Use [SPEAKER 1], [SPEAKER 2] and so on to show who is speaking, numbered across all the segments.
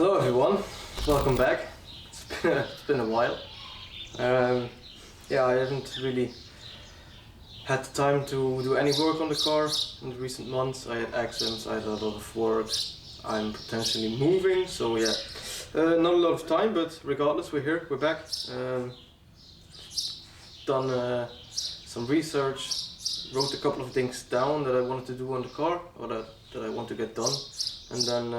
[SPEAKER 1] Hello everyone, welcome back. It's been a while. Yeah, I haven't really had the time to do any work on the car in the recent months. I had accidents, I had a lot of work. I'm potentially moving, so yeah, not a lot of time, but regardless, we're here, we're back. Done some research, wrote a couple of things down that I wanted to do on the car, or that I want to get done, and then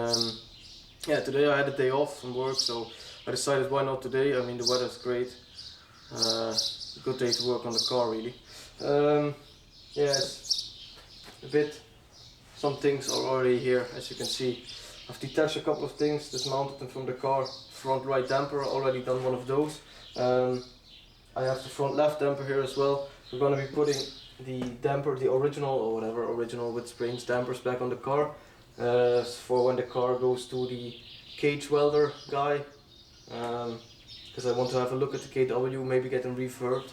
[SPEAKER 1] yeah, today I had a day off from work, so I decided why not today. I mean, the weather's great. Good day to work on the car, really. Yeah, it's a bit. Some things are already here, as you can see. I've detached a couple of things, dismounted them from the car. Front right damper, already done one of those. I have the front left damper here as well. We're going to be putting the damper, the original or whatever, original with springs dampers back on the car. For when the car goes to the cage welder guy, because I want to have a look at the KW, maybe get them refurbed,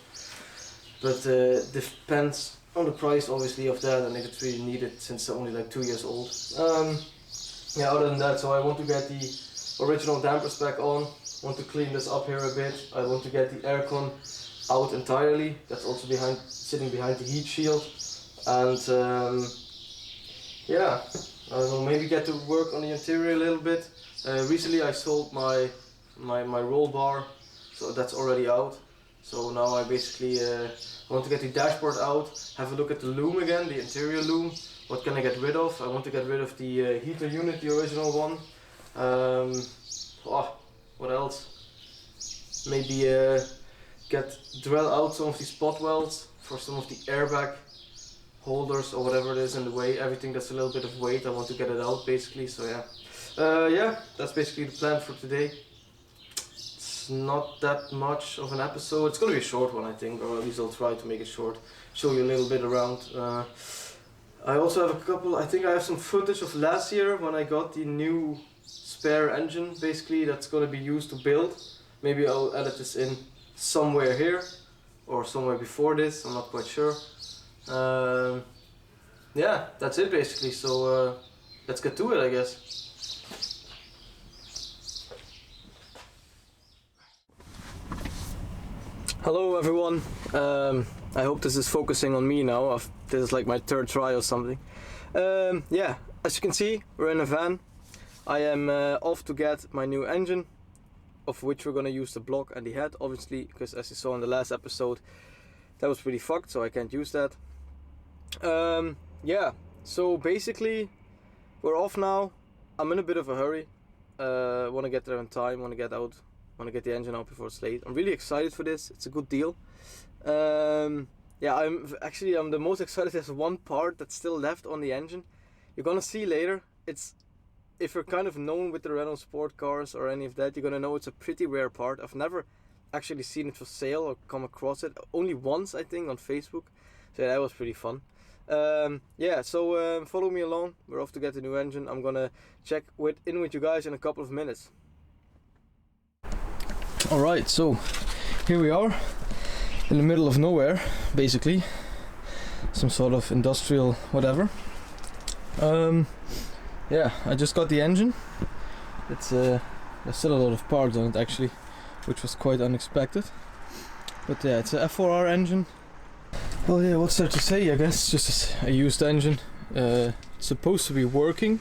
[SPEAKER 1] but depends on the price obviously of that and if it's really needed, since they're only like 2 years old. Yeah, other than that, so I want to get the original dampers back on, want to clean this up here a bit. I want to get the aircon out entirely, that's also sitting behind the heat shield, and yeah, I don't know, maybe get to work on the interior a little bit. Recently I sold my roll bar, so that's already out. So now I basically want to get the dashboard out, have a look at the loom again, the interior loom. What can I get rid of? I want to get rid of the heater unit, the original one. What else? Maybe drill out some of these spot welds for some of the airbag holders or whatever it is in the way. Everything that's a little bit of weight, I want to get it out basically. So yeah, yeah, that's basically the plan for today. It's not that much of an episode. It's gonna be a short one, I think, or at least I'll try to make it short. Show you a little bit around. I also have a couple. I think I have some footage of last year when I got the new spare engine. Basically, that's gonna be used to build. Maybe I'll edit this in somewhere here or somewhere before this. I'm not quite sure. Yeah, that's it basically, so let's get to it, I guess. Hello everyone, I hope this is focusing on me now. This is like my third try or something. Yeah, as you can see, we're in a van. I am off to get my new engine, of which we're gonna use the block and the head, obviously, because as you saw in the last episode, that was pretty fucked, so I can't use that. Yeah, so basically we're off now. I'm in a bit of a hurry, want to get there in time, want to get the engine out before it's late. I'm really excited for this, it's a good deal. Yeah, I'm the most excited. There's one part that's still left on the engine. You're gonna see later. If you're kind of known with the Renault sport cars or any of that, you're gonna know it's a pretty rare part. I've never actually seen it for sale or come across it, only once I think on Facebook, so yeah, that was pretty fun. Yeah, so follow me along. We're off to get the new engine. I'm gonna check in with you guys in a couple of minutes. Alright, so here we are in the middle of nowhere, basically. Some sort of industrial whatever. Yeah, I just got the engine. There's still a lot of parts on it actually, which was quite unexpected. But yeah, it's a F4R engine. Well, yeah, what's there to say? I guess just a used engine. It's supposed to be working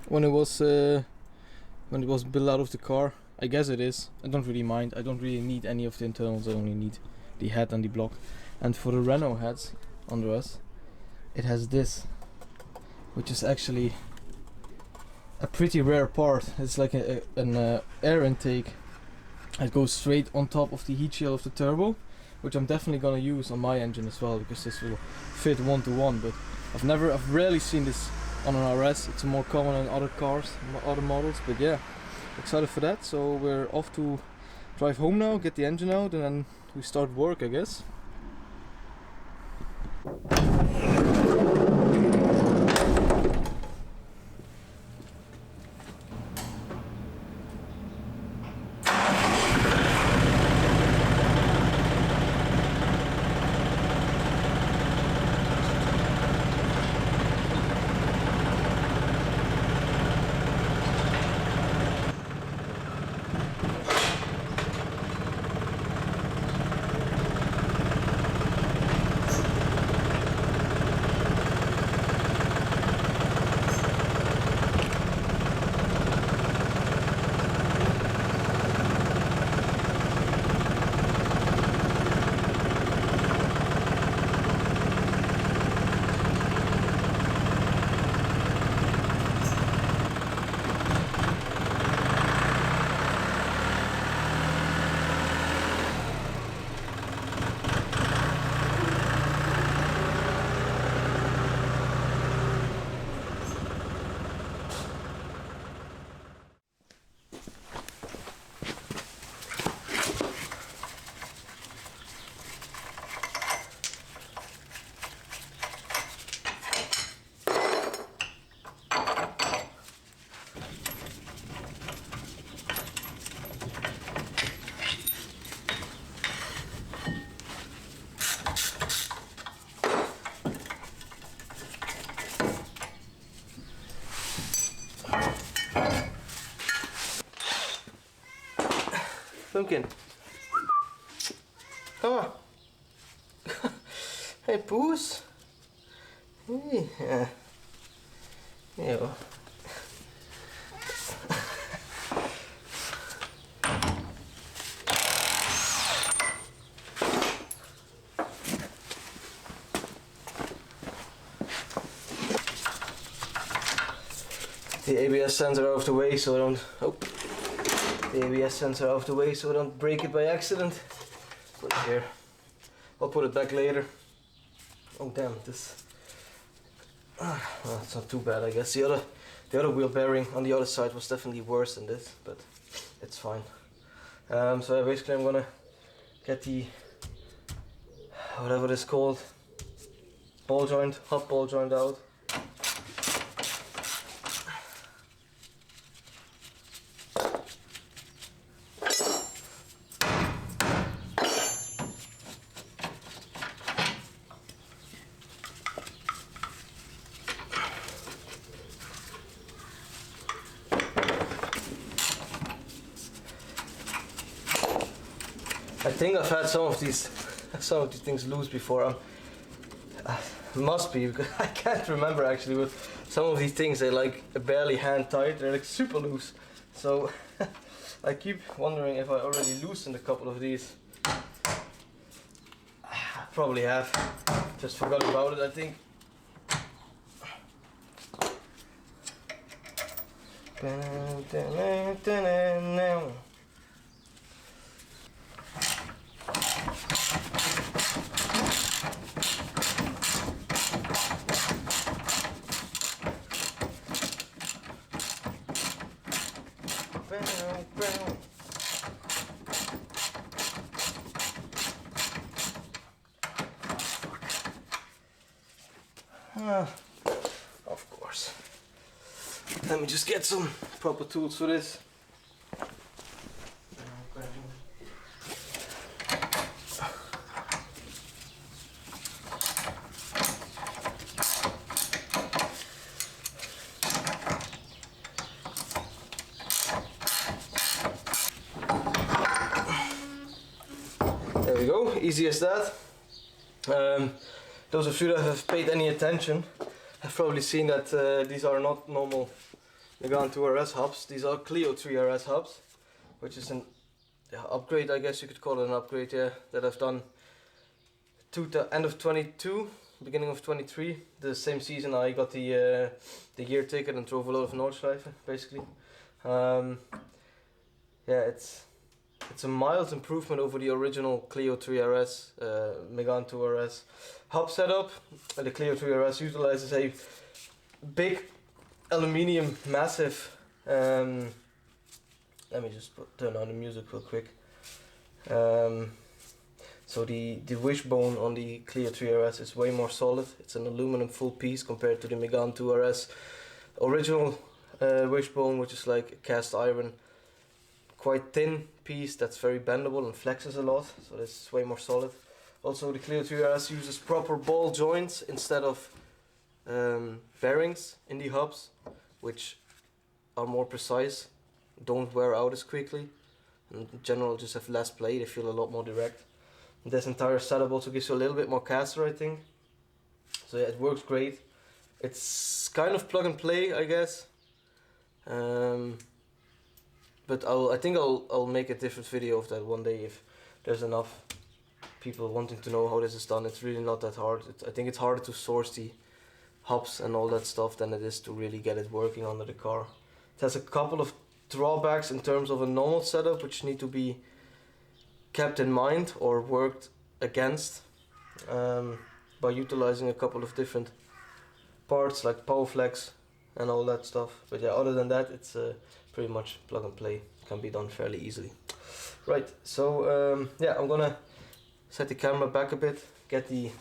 [SPEAKER 1] when it was built out of the car. I guess it is. I don't really mind. I don't really need any of the internals. I only need the head and the block. And for the Renault heads under us, it has this, which is actually a pretty rare part. It's like an air intake. It goes straight on top of the heat shield of the turbo, which I'm definitely gonna use on my engine as well, because this will fit 1-to-1. But I've rarely seen this on an RS. It's more common in other cars, other models. But yeah, excited for that. So we're off to drive home now, get the engine out, and then we start work, I guess. Pumpkin. Come on. Hey, Poes. Hey, yeah. There you go. The ABS sensor out of the way so I don't. Oh, the ABS sensor out of the way so I don't break it by accident. Put it here. I'll put it back later. Oh damn, this. Well, it's not too bad, I guess. The other wheel bearing on the other side was definitely worse than this, but it's fine. So basically, I'm gonna get the whatever it is called, ball joint, hub ball joint out. I think I've had some of these things loose before. Must be, because I can't remember actually. With some of these things, they like barely hand tight. They're like super loose. So I keep wondering if I already loosened a couple of these. I probably have. Just forgot about it, I think. Of course. Let me just get some proper tools for this. There we go, easy as that. Those of you that have paid any attention have probably seen that these are not normal Megane 2 RS hubs. These are Clio 3 RS hubs, which is an upgrade, I guess you could call it an upgrade, yeah, that I've done to the end of 22, beginning of 23. The same season I got the year ticket and drove a lot of Nordschleife, basically. Yeah, it's a mild improvement over the original Clio 3 RS, Megane 2 RS hub setup. The Clio 3 RS utilizes a big aluminium massive. Let me just turn on the music real quick. So the wishbone on the Clio 3 RS is way more solid. It's an aluminum full piece compared to the Megane 2 RS original wishbone, which is like a cast iron, quite thin piece that's very bendable and flexes a lot. So this is way more solid. Also, the Clio 3 RS uses proper ball joints instead of bearings in the hubs, which are more precise, don't wear out as quickly, and in general just have less play. They feel a lot more direct. And this entire setup also gives you a little bit more caster, I think. So yeah, it works great. It's kind of plug and play, I guess. But I think I'll make a different video of that one day if there's enough people wanting to know how this is done. It's really not that hard. I think it's harder to source the hubs and all that stuff than it is to really get it working under the car. It has a couple of drawbacks in terms of a normal setup which need to be kept in mind or worked against by utilizing a couple of different parts like power flex and all that stuff. But yeah, other than that, it's pretty much plug and play. Can be done fairly easily. Right, so yeah, I'm gonna set the camera back a bit, get the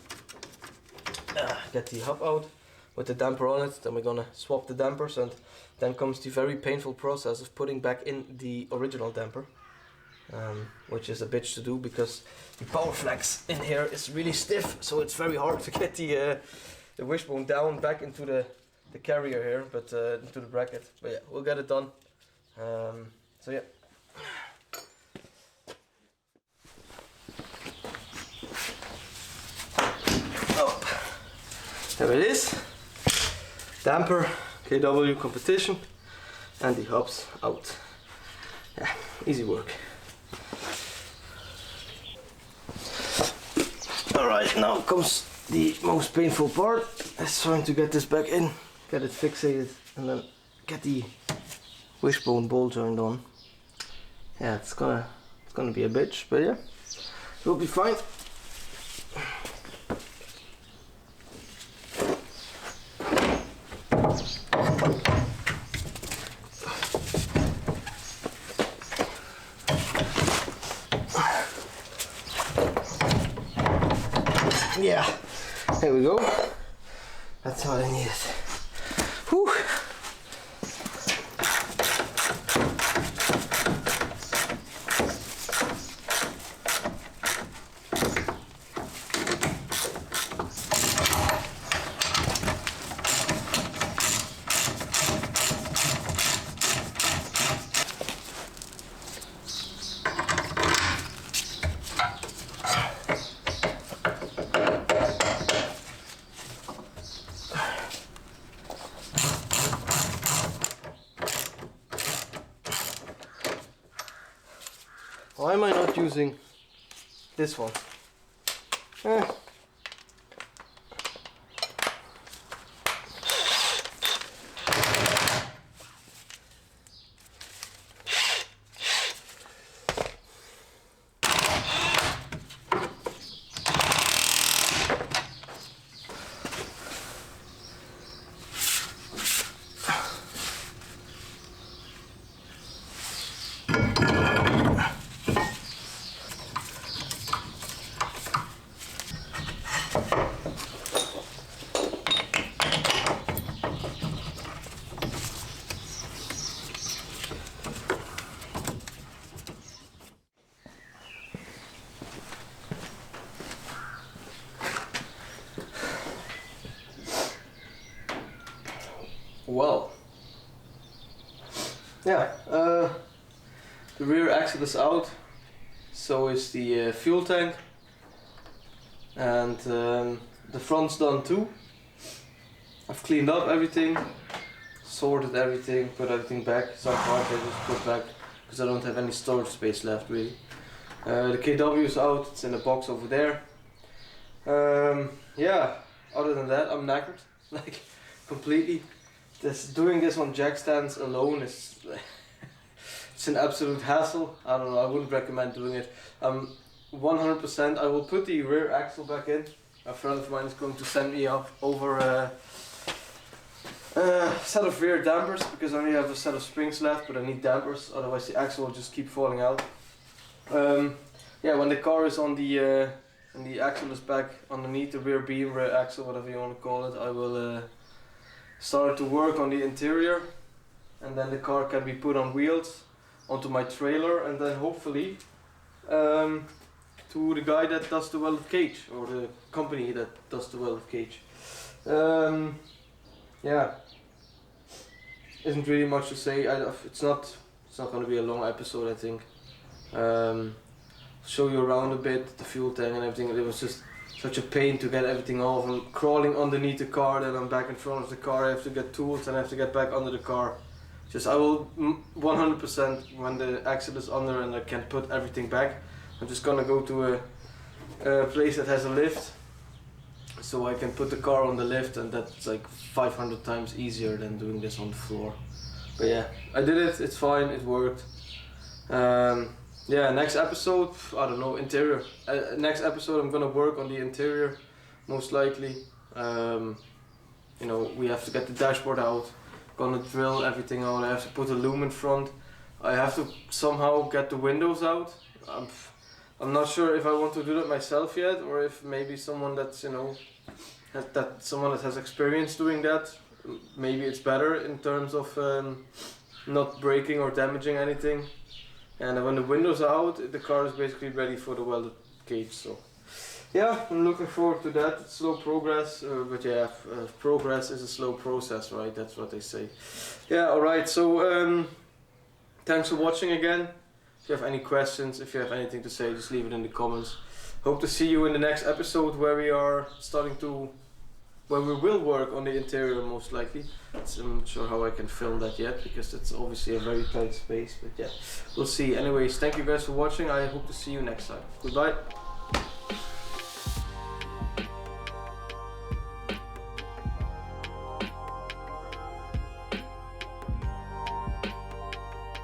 [SPEAKER 1] hub out with the damper on it. Then we're gonna swap the dampers, and then comes the very painful process of putting back in the original damper, which is a bitch to do because the power flex in here is really stiff, so it's very hard to get the wishbone down back into the carrier here, but into the bracket. But yeah, we'll get it done. So yeah. There it is. Damper, KW competition, and the hubs out. Yeah, easy work. Alright, now comes the most painful part. It's trying to get this back in, get it fixated, and then get the wishbone ball joint on. Yeah, it's gonna be a bitch, but yeah, it'll be fine. Yeah, there we go. That's all I needed. Whew. Why am I not using this one? Well, yeah, the rear axle is out, so is the fuel tank, and the front's done too. I've cleaned up everything, sorted everything, put everything back. Some parts I just put back because I don't have any storage space left really. The KW is out, it's in a box over there. Yeah, other than that I'm knackered, like completely. Doing this on jack stands alone is it's an absolute hassle. I don't know, I wouldn't recommend doing it. 100% I will put the rear axle back in. A friend of mine is going to send me over a set of rear dampers because I only have a set of springs left, but I need dampers, otherwise the axle will just keep falling out. Yeah, when the car is on the and the axle is back underneath the rear beam, rear axle, whatever you want to call it, I will start to work on the interior, and then the car can be put on wheels onto my trailer, and then hopefully to the guy that does the welded cage, or the company that does the welded cage. Yeah, isn't really much to say. It's not going to be a long episode, I think. Show you around a bit, the fuel tank and everything. It was just such a pain to get everything off. I'm crawling underneath the car, then I'm back in front of the car. I have to get tools and I have to get back under the car. I will 100% when the axle is under and I can put everything back, I'm just gonna go to a place that has a lift, so I can put the car on the lift, and that's like 500 times easier than doing this on the floor. But yeah, I did it, it's fine, it worked. Yeah, next episode, I don't know, interior. Next episode I'm gonna work on the interior, most likely. You know, we have to get the dashboard out, gonna drill everything out, I have to put a loom in front. I have to somehow get the windows out. I'm not sure if I want to do that myself yet, or if maybe someone that's, you know, someone that has experience doing that, maybe it's better in terms of not breaking or damaging anything. And when the windows are out, the car is basically ready for the welded cage. So yeah, I'm looking forward to that. It's slow progress, but yeah, progress is a slow process, right? That's what they say. Yeah, alright, so thanks for watching again. If you have any questions, if you have anything to say, just leave it in the comments. Hope to see you in the next episode, where we are starting to where we will work on the interior most likely. I'm not sure how I can film that yet because it's obviously a very tight space, but yeah, we'll see. Anyways, thank you guys for watching. I hope to see you next time. Goodbye.